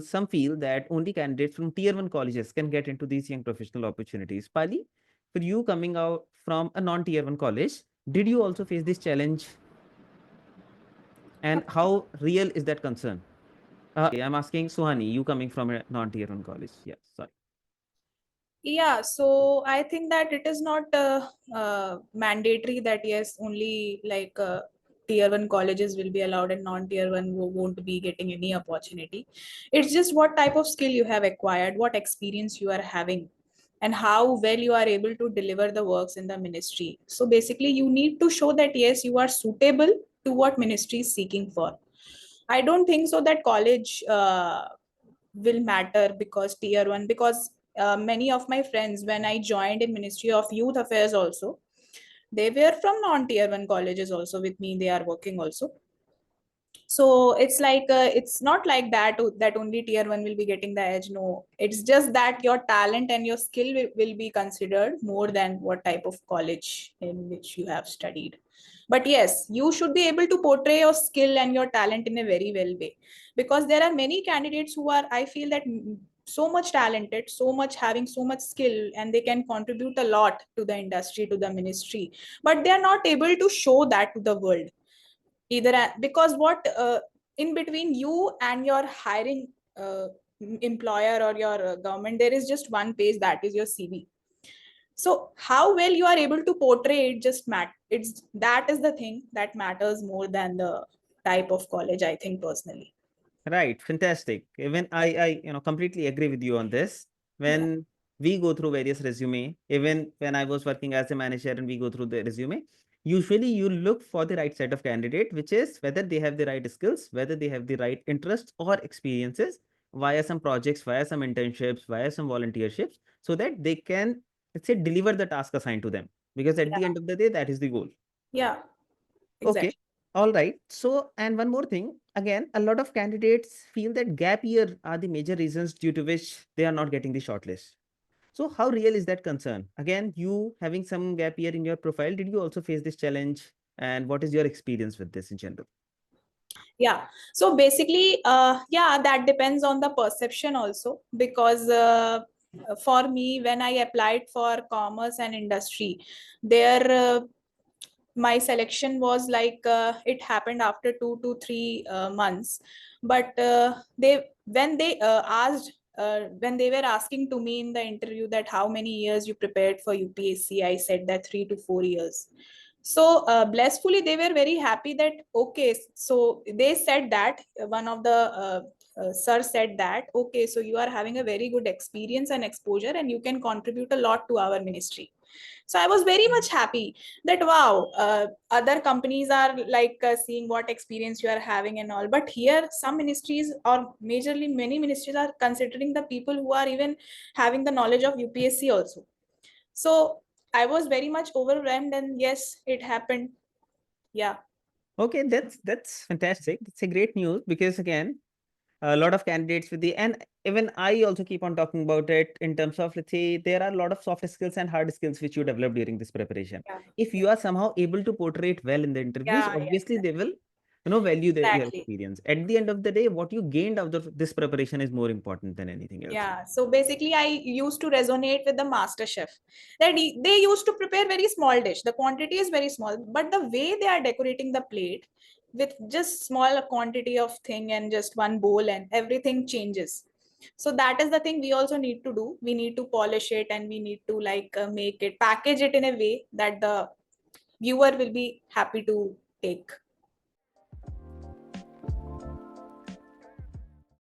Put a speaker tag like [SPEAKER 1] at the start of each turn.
[SPEAKER 1] some feel that only candidates from tier 1 colleges can get into these young professional opportunities. Pali, for you coming out from a non-tier 1 college, did you also face this challenge? And how real is that concern? I'm asking Suhani, you coming from a non-tier 1 college. Yeah, sorry.
[SPEAKER 2] Yeah, so I think that it is not mandatory that yes, only like tier one colleges will be allowed and non-tier one won't be getting any opportunity. It's just what type of skill you have acquired, what experience you are having, and how well you are able to deliver the works in the ministry. So basically, you need to show that yes, you are suitable to what ministry is seeking for. I don't think so that college will matter because tier one, because many of my friends, when I joined in Ministry of Youth Affairs also, they were from non-tier one colleges also with me. They are working also. So it's like it's not like that only tier one will be getting the edge. No, it's just that your talent and your skill will be considered more than what type of college in which you have studied. But yes, you should be able to portray your skill and your talent in a very well way, because there are many candidates who are, I feel that, so much talented, so much having so much skill, and they can contribute a lot to the industry, to the ministry, but they are not able to show that to the world either, because what in between you and your hiring employer or your government, there is just one page, that is your CV. So how well you are able to portray it, it's that is the thing that matters more than the type of college, I think personally.
[SPEAKER 1] Right, fantastic. Even I completely agree with you on this.
[SPEAKER 2] Yeah,
[SPEAKER 1] When we go through various resume, even when I was working as a manager and we go through the resume, usually you look for the right set of candidate, which is whether they have the right skills, whether they have the right interests or experiences via some projects, via some internships, via some volunteerships, so that they can, let's say, deliver the task assigned to them. Because at the
[SPEAKER 2] yeah,
[SPEAKER 1] end of the day, that is the goal.
[SPEAKER 2] yeah,
[SPEAKER 1] Okay.
[SPEAKER 2] exactly.
[SPEAKER 1] All right. So, and one more thing, again, a lot of candidates feel that gap year are the major reasons due to which they are not getting the shortlist. So, how real is that concern? Again, you having some gap year in your profile, did you also face this challenge? And what is your experience with this in general?
[SPEAKER 2] Yeah, so basically yeah, that depends on the perception also, because for me, when I applied for commerce and industry, there my selection was like it happened after 2 to 3 months. But they when they asked when they were asking to me in the interview that how many years you prepared for UPSC, I said that 3 to 4 years. So blissfully they were very happy that okay, so they said that one of the sir said that okay, so you are having a very good experience and exposure and you can contribute a lot to our ministry. So I was very much happy that wow, other companies are like seeing what experience you are having and all, but here some ministries, or majorly many ministries, are considering the people who are even having the knowledge of UPSC also. So I was very much overwhelmed, and yes, it happened. Yeah.
[SPEAKER 1] Okay, that's fantastic. That's a great news because again, a lot of candidates with the, and even I also keep on talking about it in terms of, let's say, there are a lot of soft skills and hard skills which you develop during this preparation.
[SPEAKER 2] Yeah.
[SPEAKER 1] If you are somehow able to portray it well in the interviews,
[SPEAKER 2] Yeah.
[SPEAKER 1] obviously
[SPEAKER 2] Yeah.
[SPEAKER 1] they will value your
[SPEAKER 2] Exactly.
[SPEAKER 1] experience. At the end of the day, what you gained out of this preparation is more important than anything else.
[SPEAKER 2] Yeah, so basically I used to resonate with the master chef, that they used to prepare very small dish, the quantity is very small, but the way they are decorating the plate with just small quantity of thing and just one bowl, and everything changes. So that is the thing we also need to do. We need to polish it, and we need to like make it, package it in a way that the viewer will be happy to take.